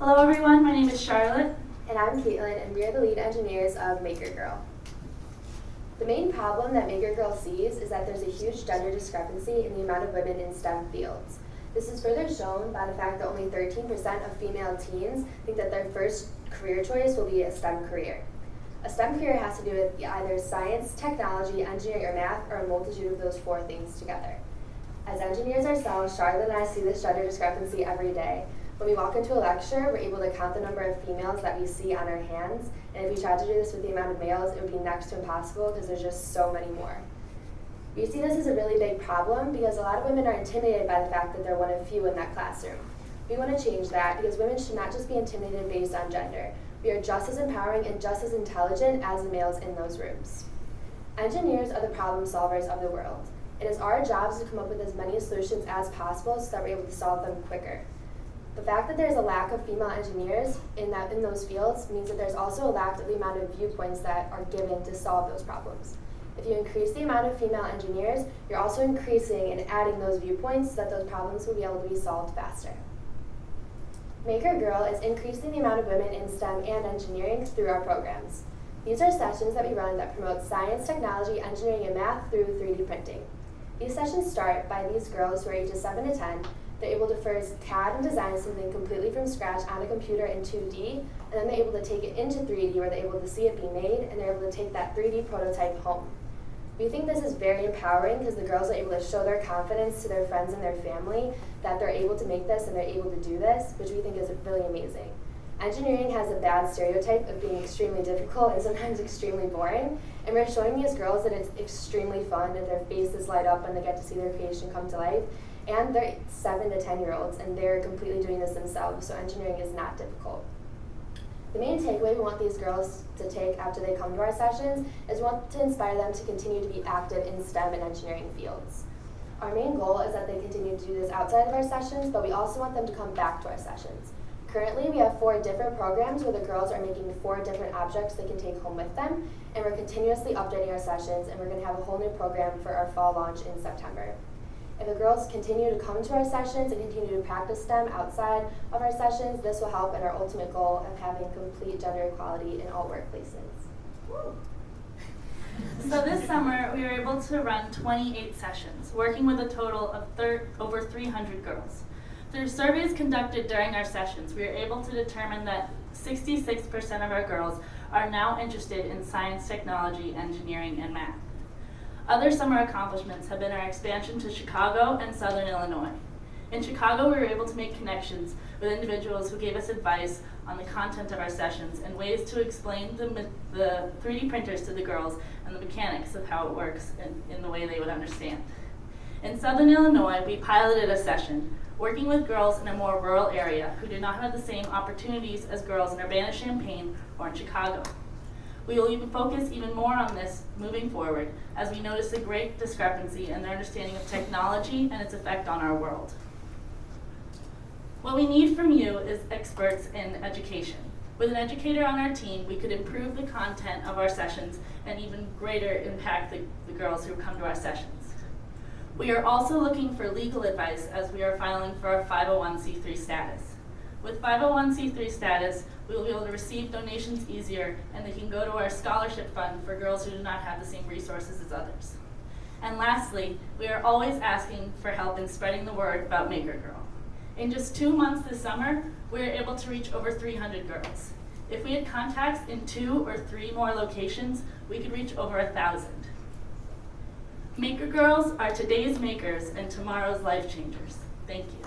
Hello everyone, my name is Charlotte. And I'm Caitlin, and we are the lead engineers of Makergirl. The main problem that Makergirl sees is that there's a huge gender discrepancy in the amount of women in STEM fields. This is further shown by the fact that only 13% of female teens think that their first career choice will be a STEM career. A STEM career has to do with either science, technology, engineering, or math, or a multitude of those four things together. As engineers ourselves, Charlotte and I see this gender discrepancy every day. When we walk into a lecture, we're able to count the number of females that we see on our hands, and if we tried to do this with the amount of males, it would be next to impossible because there's just so many more. We see this as a really big problem because a lot of women are intimidated by the fact that they're one of few in that classroom. We want to change that because women should not just be intimidated based on gender. We are just as empowering and just as intelligent as the males in those rooms. Engineers are the problem solvers of the world. It is our jobs to come up with as many solutions as possible so that we're able to solve them quicker. The fact that there's a lack of female engineers in those fields means that there's also a lack of the amount of viewpoints that are given to solve those problems. If you increase the amount of female engineers, you're also increasing and adding those viewpoints so that those problems will be able to be solved faster. Makergirl is increasing the amount of women in STEM and engineering through our programs. These are sessions that we run that promote science, technology, engineering, and math through 3D printing. These sessions start by these girls who are ages 7 to 10. They're able to first CAD and design something completely from scratch on a computer in 2D, and then they're able to take it into 3D where they're able to see it be made, and they're able to take that 3D prototype home. We think this is very empowering because the girls are able to show their confidence to their friends and their family that they're able to make this and they're able to do this, which we think is really amazing. Engineering has a bad stereotype of being extremely difficult and sometimes extremely boring, and we're showing these girls that it's extremely fun and their faces light up when they get to see their creation come to life. And they're 7 to 10-year-olds, and they're completely doing this themselves, so engineering is not difficult. The main takeaway we want these girls to take after they come to our sessions is we want to inspire them to continue to be active in STEM and engineering fields. Our main goal is that they continue to do this outside of our sessions, but we also want them to come back to our sessions. Currently, we have 4 different programs where the girls are making 4 different objects they can take home with them, and we're continuously updating our sessions, and we're going to have a whole new program for our fall launch in September. If the girls continue to come to our sessions and continue to practice STEM outside of our sessions, this will help in our ultimate goal of having complete gender equality in all workplaces. Woo. So this summer, we were able to run 28 sessions, working with a total of over 300 girls. Through surveys conducted during our sessions, we were able to determine that 66% of our girls are now interested in science, technology, engineering, and math. Other summer accomplishments have been our expansion to Chicago and Southern Illinois. In Chicago, we were able to make connections with individuals who gave us advice on the content of our sessions and ways to explain the 3D printers to the girls and the mechanics of how it works in the way they would understand. In Southern Illinois, we piloted a session working with girls in a more rural area who did not have the same opportunities as girls in Urbana-Champaign or in Chicago. We will even focus even more on this moving forward as we notice a great discrepancy in their understanding of technology and its effect on our world. What we need from you is experts in education. With an educator on our team, we could improve the content of our sessions and even greater impact the girls who come to our sessions. We are also looking for legal advice as we are filing for our 501c3 status. With 501c3 status, we will be able to receive donations easier, and they can go to our scholarship fund for girls who do not have the same resources as others. And lastly, we are always asking for help in spreading the word about Makergirl. In just 2 months this summer, we were able to reach over 300 girls. If we had contacts in 2 or 3 more locations, we could reach over 1,000. Maker Girls are today's makers and tomorrow's life changers. Thank you.